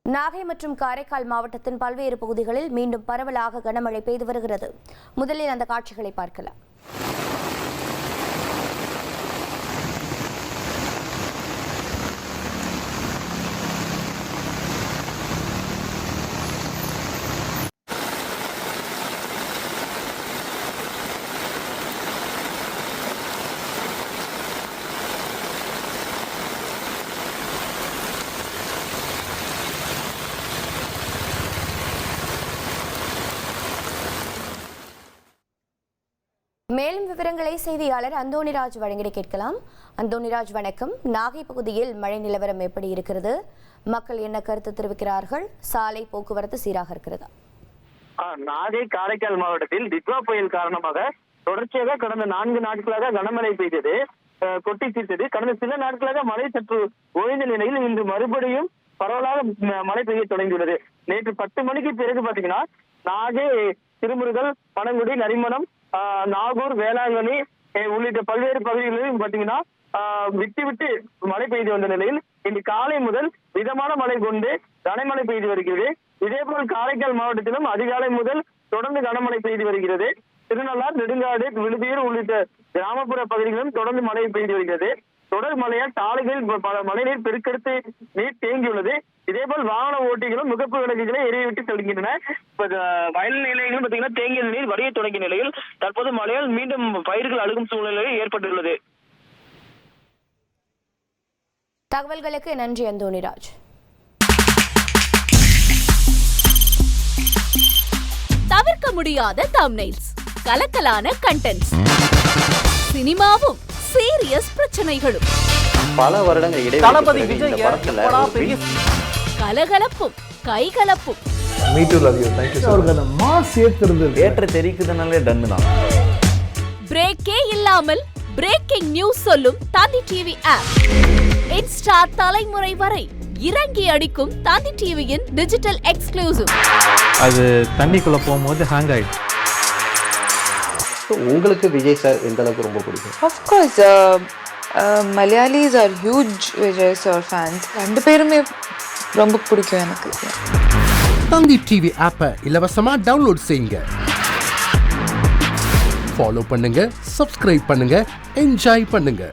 நாகை மற்றும் காரைக்கால் மாவட்டத்தின் பல்வேறு பகுதிகளில் மீண்டும் பரவலாக கனமழை பெய்து வருகிறது. முதலில் அந்த காட்சிகளை பார்க்கலாம். மேலும் விவரங்களை செய்தியாளர் அந்தோணிராஜ் வழங்கிட கேட்கலாம். அந்தோணிராஜ், வணக்கம். நாகை பகுதியில் மழை நிலவரம் எப்படி இருக்கிறது? மக்கள் என்ன கருத்து தெரிவிக்கிறார்கள்? சாலை போக்குவரத்து சீராக இருக்கிறதா? நாகை காரைக்கால் மாவட்டத்தில் டிட்வா புயல் காரணமாக தொடர்ச்சியாக கடந்த 4 நாட்களாக கனமழை பெய்தது, கொட்டி தீர்த்தது. கடந்த சில நாட்களாக மழை சற்று ஓய்ந்த நிலையில் இன்று மறுபடியும் பரவலாக மழை பெய்ய தொடங்கியுள்ளது. நேற்று 10 மணிக்கு பிறகு பாத்தீங்கன்னா நாகை, திருமுருகல், பனங்குடி, நரிமணம், நாகூர், வேளாங்கண்ணி உள்ளிட்ட பல்வேறு பகுதிகளிலும் பாத்தீங்கன்னா விட்டு விட்டு மழை பெய்து வந்த நிலையில் இன்று காலை முதல் மிதமான மழை கொண்டு கனமழை பெய்து வருகிறது. இதேபோல் காரைக்கால் மாவட்டத்திலும் அதிகாலை முதல் தொடர்ந்து கனமழை பெய்து வருகிறது. திருநள்ளார், நெடுங்காடு, விழுதியூர் உள்ளிட்ட கிராமப்புற பகுதிகளிலும் தொடர்ந்து மழை பெய்து வருகிறது. தொடர் மழையால் சாலைகளில் பல மழைநீர் பெருக்கெடுத்து நீர் தேங்கியுள்ளது. இதேபோல் வாகன ஓட்டிகளும் முகப்பு விளக்குகளை எரியவிட்டு செல்கின்றன. வயல் நிலையங்களும் பாத்தீங்கன்னா தேங்கிய நீர் வடிய தொடங்கிய நிலையில் தற்போது மழையால் மீண்டும் பயிர்கள் அழுகும் சூழ்நிலை ஏற்பட்டுள்ளது. தகவல்களுக்கு நன்றி அந்தோணிராஜ். தவிர்க்க முடியாத தம்ப்நெயில்ஸ், கலக்கலான கண்டென்ட்ஸ், சினிமாவும் சீரியஸ் பிரச்சனைகளும், பல வருடங்கள் தளபதி இடைவெளி விஜய் கலகலப்பும் கைகலப்பும், ஏற்ற தெரிக்குதுனாலே டன்னு தான். பிரேக்கே இல்லாமல் பிரேக்கிங் நியூஸ் சொல்லும் தந்தி டிவி ஆப். இன்ஸ்டா தலைமுறை வரை இறங்கி அடிக்கும் தந்தி டிவியின் டிஜிட்டல் எக்ஸ்க்ளூசிவ். அது தண்ணிக்குள்ள போகும்போது ஹேங் ஆயிடுச்சு. உங்களுக்கு விஜய் சார் எந்த அளவுக்கு ரொம்ப பிடிக்கும்? Of course, Malayalis are huge Vijay sir fans. ரெண்டு பேருமே ரொம்ப பிடிக்கும் எனக்கு. தந்தி டிவி ஆப்பை இலவசமா டவுன்லோட் செய்யுங்க. ஃபாலோ பண்ணுங்க, சப்ஸ்கிரைப் பண்ணுங்க, என்ஜாய் பண்ணுங்க.